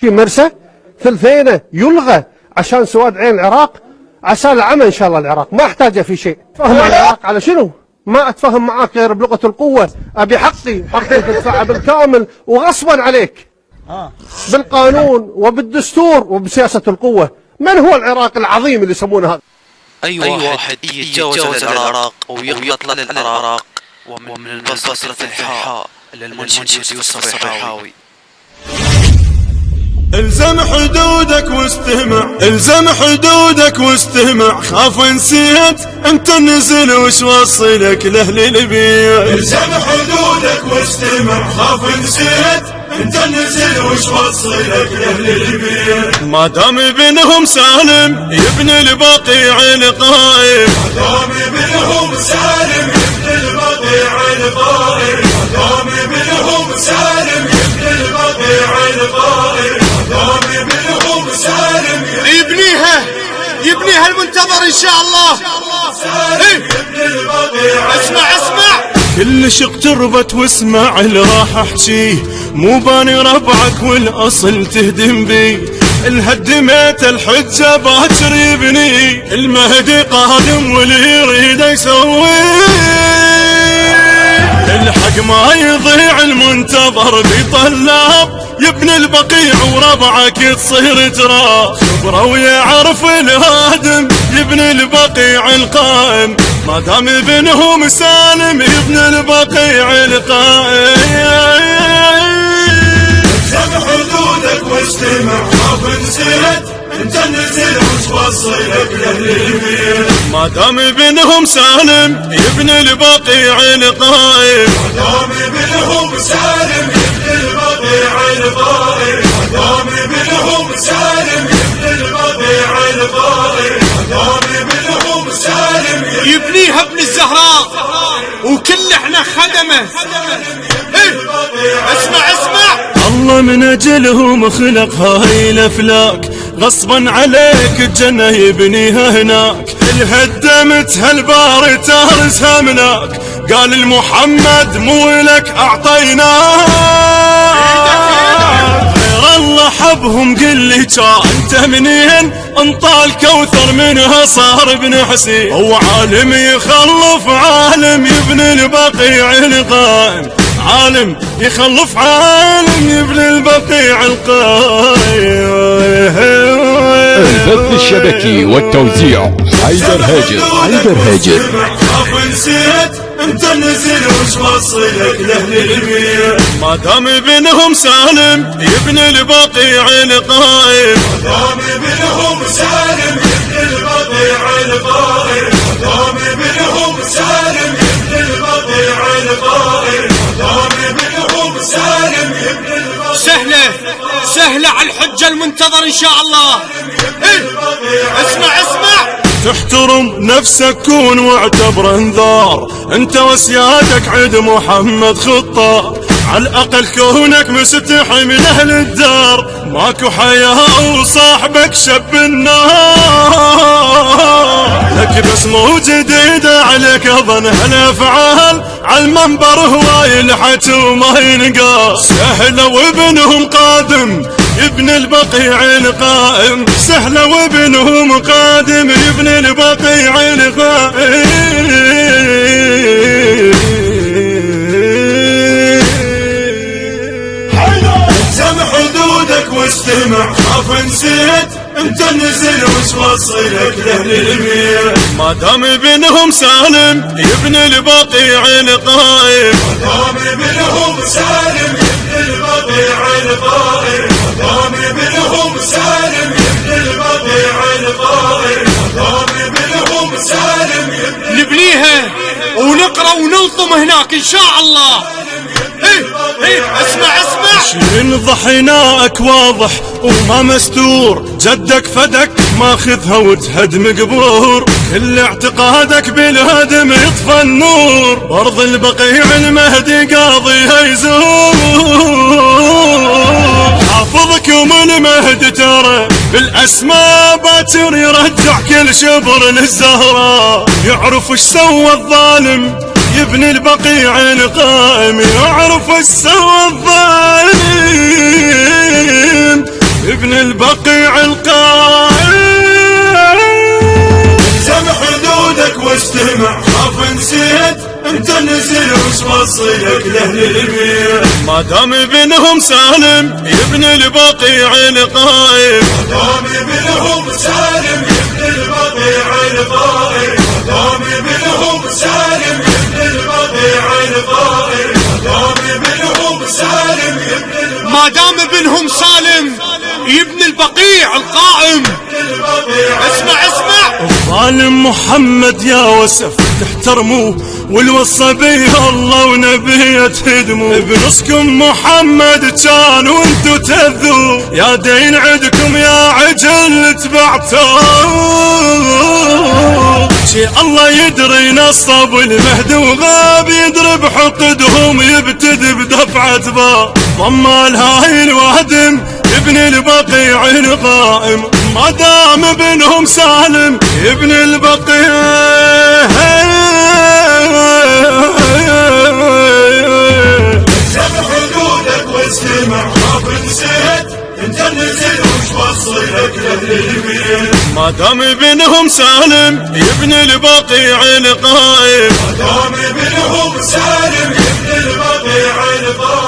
في مرسى ثلثينه يلغى عشان سواد عين العراق، عسى العمى ان شاء الله. العراق ما احتاجه في شيء. تفهم مع العراق على شنو؟ ما اتفهم معاك غير بلغه القوه. ابي حقي تدفعه بالكامل وغصبا عليك بالقانون وبالدستور وبسياسه القوه. من هو العراق العظيم اللي يسمونه هذا؟ أي واحد يتجاوز العراق ويقتل العراق ومن البصرة الحاء للمنشد يوسف الريحاوي. الزم حدودك واستمع، الزم حدودك واستمع، خاف نسيت انت النزل وش وصلك لاهل البيت. الزم حدودك واستمع، خاف نسيت انت النزل وش وصلك لاهل البيت. ما دام ابنهم سالم يبني البقيع القائم، ما دام ابنهم سالم يبني البقيع القائم، ما دام ابنهم سالم يبني البقيع القائم، يبنيها المنتظر ان شاء الله. اسمع كل شق تربت واسمع اللي راح احكيه، مو باني ربعك والاصل تهدم بي. الهدمت الحجه باكر يبني، المهدي قادم واللي يريد يسويه. الحق ما يضيع المنتظر بطلاب، يبني البقيع وربعك تصير تراب. خبره ويعرف الهادم يبني البقيع القائم، ما دام ابنهم سالم يبني البقيع القائم. الزم حدودك واستمع، خاف نسيت انت النزل وش وصلك لاهل البيت. ما دام ابنهم سالم يبني البقيع القائم، ما دام ابنهم سالم يبني البقيع القائم، ما دام ابنهم سالم يبني البقيع القائم، ما دام ابنهم سالم يبنيها ابن الزهراء وكل احنا خدمه. اسمع الله من اجلهم خلق هاي الافلاك، غصبا عليك الجنة يبنيها هناك. الهدمت هالبار تهرسها مناك، قال المحمد مو لك اعطيناك. غير الله حبهم قل لي انت منين، انطى الكوثر منها صار ابن حسين. هو عالم يخلف عالم يبني البقيع القائم، عالم يخلف عالم يبني البقيع القائم. البث الشبكي والتوزيع حيدر هاجر. خاف نسيت انت النزل وش وصلك لاهل البيت. ما دام ابنهم سالم يبني البقيع القائم، ما دام ابنهم سالم يبني البقيع القائم، ما دام ابنهم سالم يبني البقيع القائم، ما دام ابنهم سالم يبني البقيع. سهلة على الحجة المنتظر ان شاء الله. اسمع تحترم نفسك كون واعتبر انذار، انت وسيادك عيد محمد خطار. على الاقل كونك مستحي من اهل الدار، ماكو حياة وصاحبك شب النار. لك بسمه جديدة عليك اظن هالافعال، على المنبر هواي الحت وما ينقاس. سهلة وابنهم قادم يبني البقيع القائم، سهلة وابنهم قادم يبني البقيع القائم. الزم حدودك واستمع، خاف نسيت انت النزل وش وصلك لاهل البيت. ما دام ابنهم سالم يبني البقيع القائم، ما دام ابنهم سالم يبني البقيع القائم، ما دام ابنهم سالم يبني البقيع القائم، ما دام ابنهم سالم يبني. نبنيها ونقرا ونلطم هناك ان شاء الله. اسمع من ضحيناك واضح وما مستور، جدك فدك ماخذها وتهدم قبور. كل اعتقادك بالهدم يطفى النور، ارض البقيع المهدي قاضيها يزور. حافظك يوم المهدي ترى بالاسماء باكر يرجع كل شبر للزهراء. يعرف ايش سوى الظالم يبني البقيع القائم، يعرف ايش سوى الظالم البقيع القائم الزم حدودك واستمع خاف نسيت انت نزل وش وصلك لاهل البيت ما دام ابنهم سالم يبني البقيع القائم ما دام ابنهم سالم يبني البقيع القائم ما دام ابنهم سالم يبني البقيع القائم ما دام ابنهم سالم يبني البقيع القائم. اسمع الظالم محمد يا وسف تحترموه والوصى به الله ونبيه تهدموه بنصكم محمد كان وانتو تذو يا دين عدكم يا عجل تبعتوه شي الله يدري نصب المهد وغاب يضرب حقدهم يبتد بدفعة با ضمال هاي الوهدم يبني البقيع القائم ما دام ابنهم سالم يبني البقيع الزم حدودك واستمع خاف نسيت انت نزل وش وصلك لاهل البيت ما دام ابنهم سالم يبني البقيع القائم ما دام ابنهم سالم يبني البقيع القائم